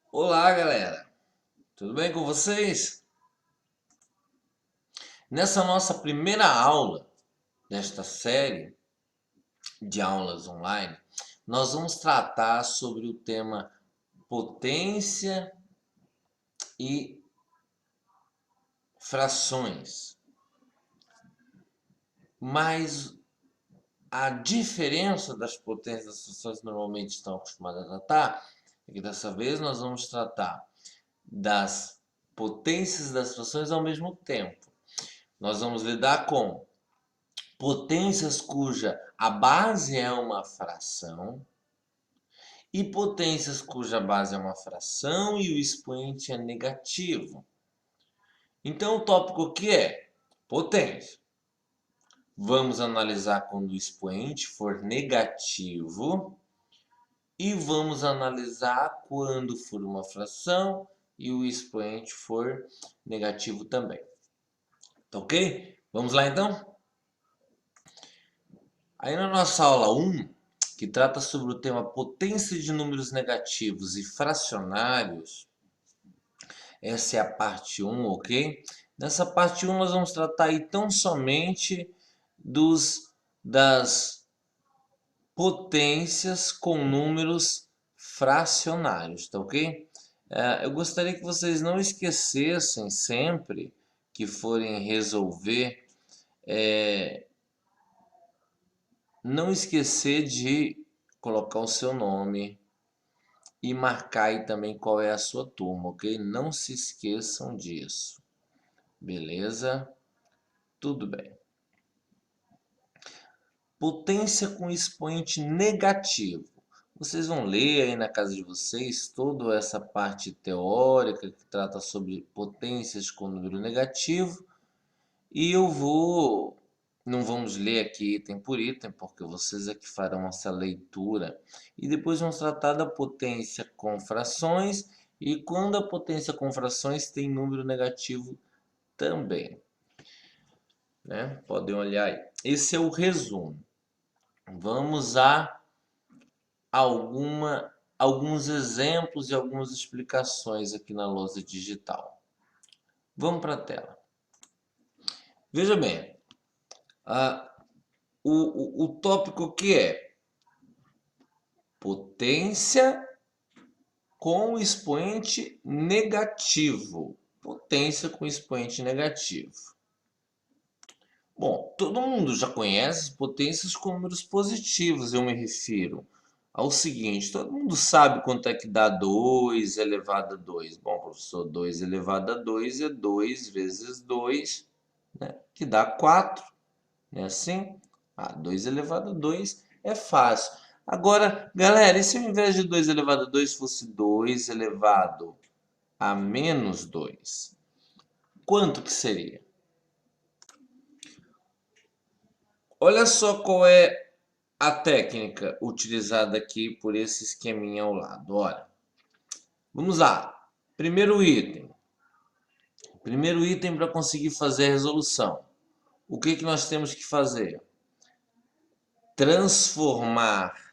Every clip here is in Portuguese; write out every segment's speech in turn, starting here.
Olá, galera! Tudo bem com vocês? Nessa nossa primeira aula desta série de aulas online, nós vamos tratar sobre o tema potência e frações. Mas a diferença das potências das frações que normalmente estão acostumadas a tratar é que dessa vez nós vamos tratar das potências das frações ao mesmo tempo. Nós vamos lidar com potências cuja a base é uma fração e potências cuja base é uma fração e o expoente é negativo. Então o tópico aqui é potência. Vamos analisar quando o expoente for negativo e vamos analisar quando for uma fração e o expoente for negativo também. Tá ok? Vamos lá então? Aí na nossa aula 1, que trata sobre o tema potência de números negativos e fracionários, essa é a parte 1, ok? Nessa parte 1 nós vamos tratar aí tão somente das potências com números fracionários, tá ok? Eu gostaria que vocês não esquecessem sempre que forem resolver, não esquecer de colocar o seu nome e marcar aí também qual é a sua turma, ok? Não se esqueçam disso. Beleza? Tudo bem. Potência com expoente negativo. Vocês vão ler aí na casa de vocês toda essa parte teórica que trata sobre potências com número negativo. E não vamos ler aqui item por item, porque vocês é que farão essa leitura. E depois vamos tratar da potência com frações e quando a potência com frações tem número negativo também. Né? Podem olhar aí. Esse é o resumo. Vamos a alguns exemplos e algumas explicações aqui na lousa digital. Vamos para a tela. Veja bem, o tópico que é potência com expoente negativo. Potência com expoente negativo. Bom, todo mundo já conhece potências com números positivos, eu me refiro ao seguinte, todo mundo sabe quanto é que dá 2 elevado a 2. Bom, professor, 2 elevado a 2 é 2 vezes 2, né, que dá 4. É assim? 2 elevado a 2 é fácil. Agora, galera, e se ao invés de 2 elevado a 2 fosse 2 elevado a menos 2? Quanto que seria? Olha só qual é a técnica utilizada aqui por esse esqueminha ao lado. Olha, vamos lá. Primeiro item. Primeiro item para conseguir fazer a resolução. O que nós temos que fazer? Transformar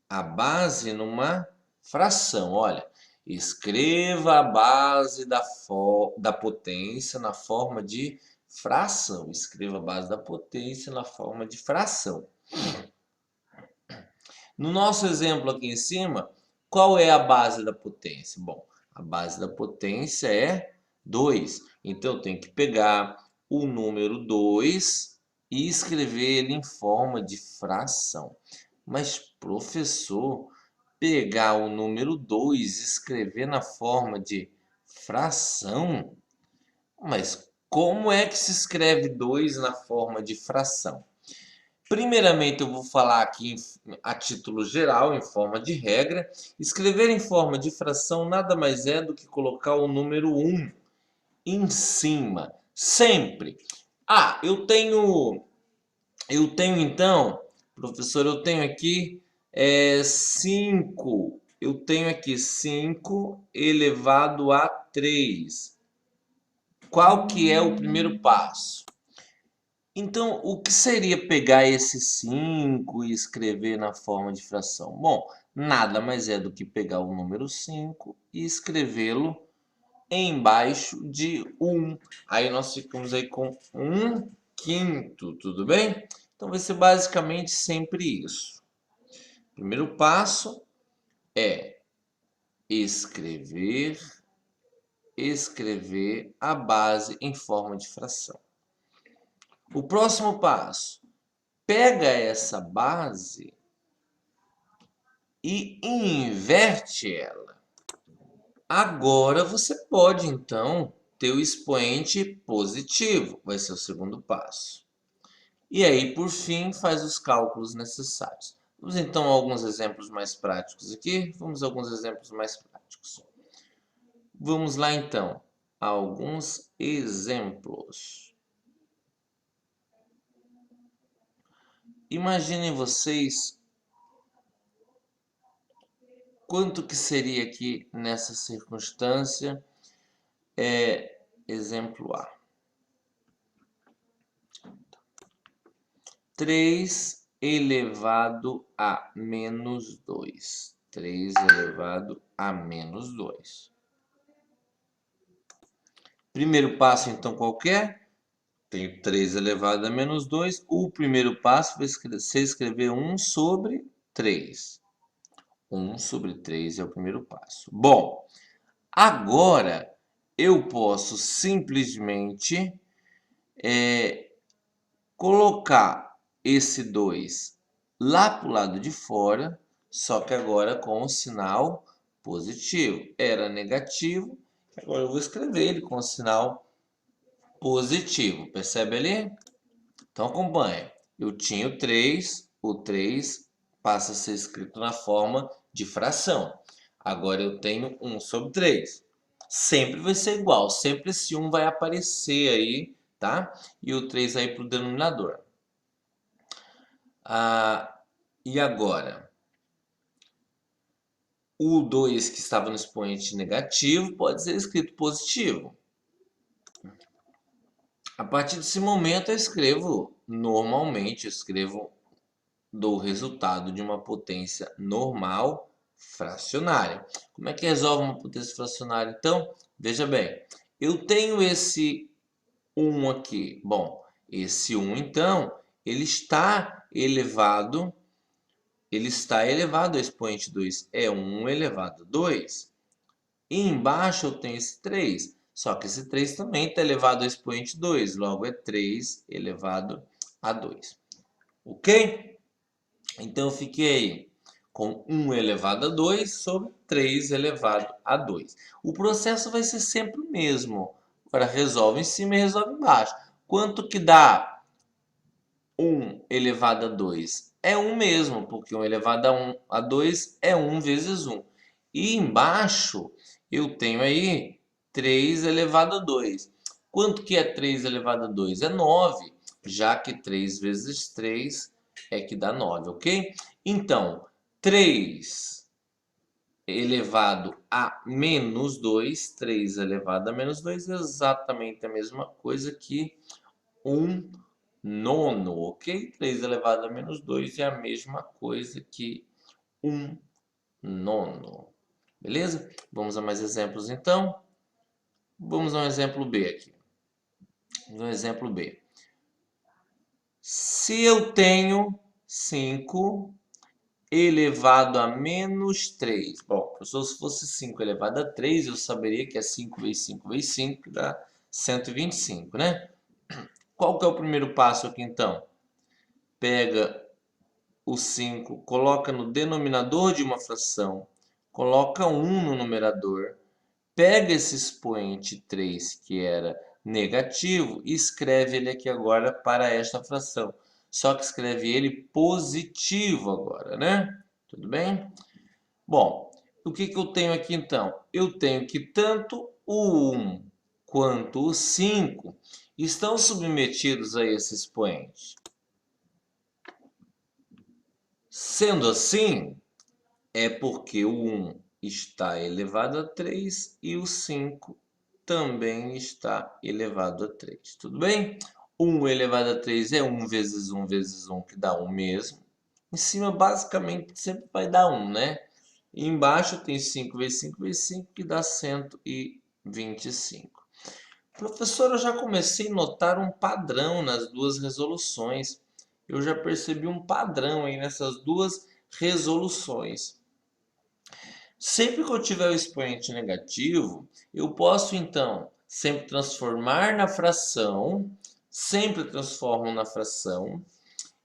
a base numa fração. Olha, escreva a base da potência na forma de fração. Escreva a base da potência na forma de fração. No nosso exemplo aqui em cima, qual é a base da potência? Bom, a base da potência é 2. Então, eu tenho que pegar o número 2 e escrever ele em forma de fração. Mas, professor, pegar o número 2 e escrever na forma de fração? Mas como é que se escreve 2 na forma de fração? Primeiramente, eu vou falar aqui a título geral, em forma de regra. Escrever em forma de fração nada mais é do que colocar o número 1 em cima, sempre. Eu tenho então, professor, eu tenho aqui 5. Eu tenho aqui 5 elevado a 3. Qual que é o primeiro passo? Então, o que seria pegar esse 5 e escrever na forma de fração? Bom, nada mais é do que pegar o número 5 e escrevê-lo embaixo de 1. Aí nós ficamos aí com 1/5, tudo bem? Então vai ser basicamente sempre isso. Primeiro passo é escrever a base em forma de fração. O próximo passo, pega essa base e inverte ela. Agora você pode, então, ter o expoente positivo, vai ser o segundo passo. E aí, por fim, faz os cálculos necessários. Vamos então a alguns exemplos mais práticos aqui. Vamos a alguns exemplos mais práticos. Vamos lá então a alguns exemplos. Imaginem vocês quanto que seria aqui nessa circunstância. Exemplo A. 3 elevado a menos 2. 3 elevado a menos 2. Primeiro passo, então, qual que é? Tenho 3 elevado a menos 2. O primeiro passo vai ser escrever 1 sobre 3. 1 sobre 3 é o primeiro passo. Bom, agora eu posso simplesmente colocar esse 2 lá para o lado de fora, só que agora com o sinal positivo. Era negativo, agora eu vou escrever ele com o sinal positivo. Percebe ali? Então acompanhe. Eu tinha o 3 passa a ser escrito na forma de fração. Agora eu tenho 1 sobre 3. Sempre vai ser igual, sempre esse 1 vai aparecer aí, tá? E o 3 aí para o denominador. E agora? O 2 que estava no expoente negativo pode ser escrito positivo. A partir desse momento eu escrevo normalmente, dou o resultado de uma potência normal fracionária. Como é que resolve uma potência fracionária? Então, veja bem, eu tenho esse 1 aqui. Bom, esse 1 então, ele está elevado ao expoente 2, é 1 elevado a 2. E embaixo eu tenho esse 3, só que esse 3 também está elevado ao expoente 2, logo é 3 elevado a 2. Ok? Então eu fiquei com 1 elevado a 2 sobre 3 elevado a 2. O processo vai ser sempre o mesmo. Agora resolve em cima e resolve embaixo. Quanto que dá 1 elevado a 2? É 1 mesmo, porque 1 elevado a 2 é 1 vezes 1. E embaixo eu tenho aí 3 elevado a 2. Quanto que é 3 elevado a 2? É 9, já que 3 vezes 3 é que dá 9, ok? Então, 3 elevado a menos 2, 3 elevado a menos 2 é exatamente a mesma coisa que 1 nono, ok? 3 elevado a menos 2 é a mesma coisa que 1 nono. Beleza? Vamos a mais exemplos então. Vamos a um exemplo B aqui. Vamos a um exemplo B. Se eu tenho 5 elevado a menos 3. Bom, professor, se fosse 5 elevado a 3, eu saberia que é 5 vezes 5 vezes 5, que dá 125, né? Qual que é o primeiro passo aqui então? Pega o 5, coloca no denominador de uma fração, coloca 1 no numerador, pega esse expoente 3, que era negativo, e escreve ele aqui agora para esta fração. Só que escreve ele positivo agora, né? Tudo bem? Bom, o que eu tenho aqui então? Eu tenho que tanto o 1 quanto o 5 estão submetidos a esse expoente. Sendo assim, é porque o 1 está elevado a 3 e o 5 também está elevado a 3. Tudo bem? 1 elevado a 3 é 1 vezes 1 vezes 1, que dá 1 mesmo. Em cima, basicamente, sempre vai dar 1, né? E embaixo tem 5 vezes 5 vezes 5, que dá 125. Professor, eu já comecei a notar um padrão nas duas resoluções. Eu já percebi um padrão aí nessas duas resoluções. Sempre que eu tiver o expoente negativo, eu posso então sempre transformar na fração, sempre transformo na fração,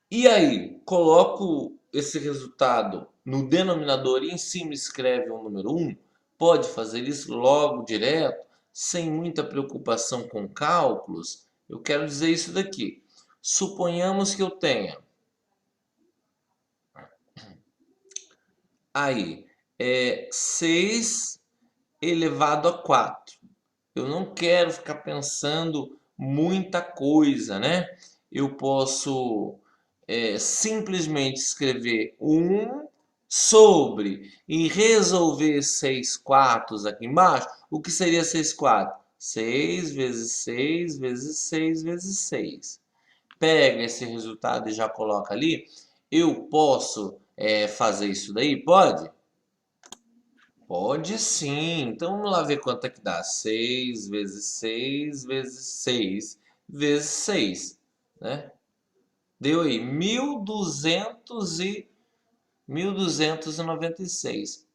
e aí coloco esse resultado no denominador e em cima escreve o número 1. Pode fazer isso logo direto, sem muita preocupação com cálculos. Eu quero dizer isso daqui. Suponhamos que eu tenha aí 6 elevado a 4. Eu não quero ficar pensando muita coisa, né? Eu posso simplesmente escrever 1 sobre e resolver 6 quartos aqui embaixo. O que seria 6 quartos? 6 vezes 6 vezes 6 vezes 6. Pega esse resultado e já coloca ali. Eu posso fazer isso daí? Pode? Pode sim. Então vamos lá ver quanto é que dá. 6 vezes 6 vezes 6 vezes 6, né? Deu aí 1.296.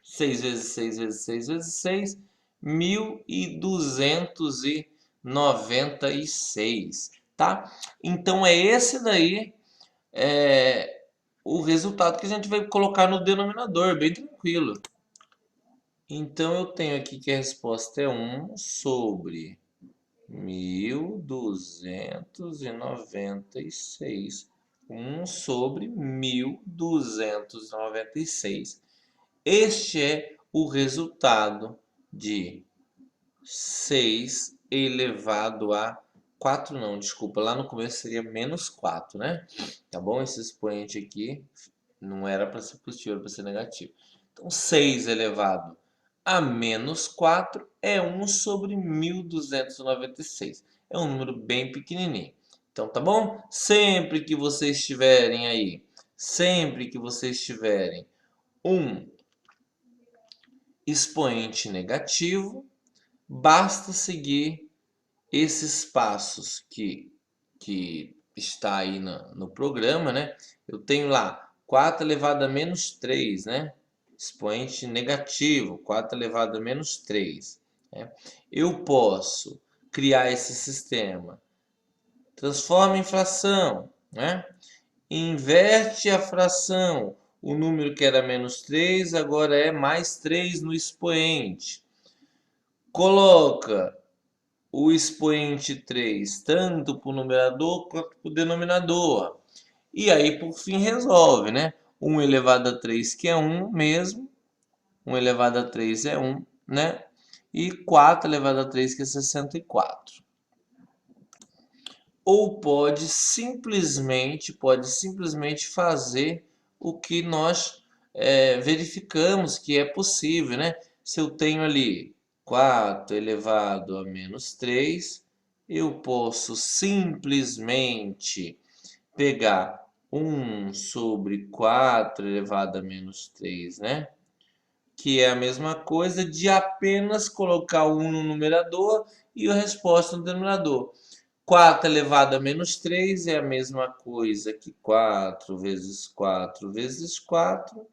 6 vezes 6 vezes 6 vezes 6, 1.296, tá? Então é esse daí o resultado que a gente vai colocar no denominador, bem tranquilo. Então eu tenho aqui que a resposta é 1 sobre 1.296. 1 sobre 1.296. Este é o resultado de 6 elevado a 4, não, desculpa, lá no começo seria menos 4, né? Tá bom? Esse expoente aqui não era para ser positivo, era para ser negativo. Então, 6 elevado a menos 4 é 1 sobre 1.296. É um número bem pequenininho. Então, tá bom? Sempre que vocês tiverem aí, sempre que vocês tiverem um expoente negativo, basta seguir esses passos que está aí no programa, né? Eu tenho lá 4 elevado a menos 3, né? Expoente negativo, 4 elevado a menos 3. Né? Eu posso criar esse sistema. Transforma em fração, né? Inverte a fração. O número que era menos 3 agora é mais 3 no expoente. Coloca o expoente 3 tanto para o numerador quanto para o denominador. E aí, por fim, resolve, né? 1 elevado a 3, que é 1 mesmo. 1 elevado a 3 é 1, né? E 4 elevado a 3, que é 64. Ou pode simplesmente fazer o que nós verificamos que é possível, né? Se eu tenho ali 4 elevado a menos 3, eu posso simplesmente pegar 1 sobre 4 elevado a menos 3, né? Que é a mesma coisa de apenas colocar o 1 no numerador e a resposta no denominador. 4 elevado a menos 3 é a mesma coisa que 4 vezes 4 vezes 4.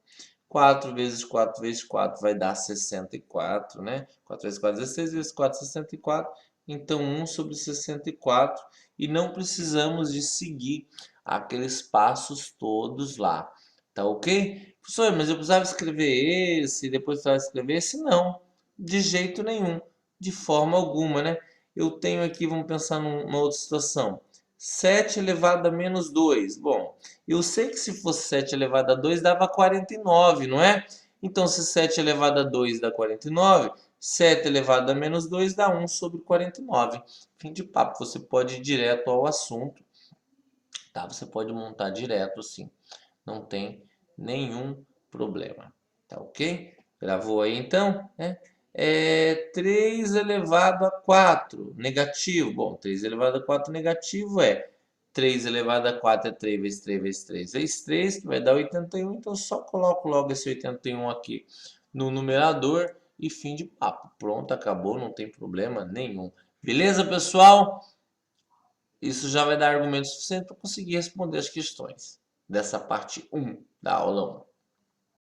4 vezes 4 vezes 4 vai dar 64, né? 4 vezes 4 é 16, vezes 4 é 64. Então, 1 sobre 64. E não precisamos de seguir aqueles passos todos lá. Tá ok? Professor, mas eu precisava escrever esse, depois precisava escrever esse? Não, de jeito nenhum, de forma alguma, né? Eu tenho aqui, vamos pensar numa outra situação. 7 elevado a menos 2. Bom, eu sei que se fosse 7 elevado a 2 dava 49, não é? Então, se 7 elevado a 2 dá 49, 7 elevado a menos 2 dá 1 sobre 49. Fim de papo, você pode ir direto ao assunto, tá? Você pode montar direto, sim. Não tem nenhum problema, tá ok? Gravou aí então, né? 3 elevado a 4, negativo. Bom, 3 elevado a 4 negativo é 3 elevado a 4 é 3 vezes 3 vezes 3 vezes 3, que vai dar 81. Então, só coloco logo esse 81 aqui no numerador e fim de papo. Pronto, acabou, não tem problema nenhum. Beleza, pessoal? Isso já vai dar argumento suficiente para conseguir responder as questões dessa parte 1 da aula 1.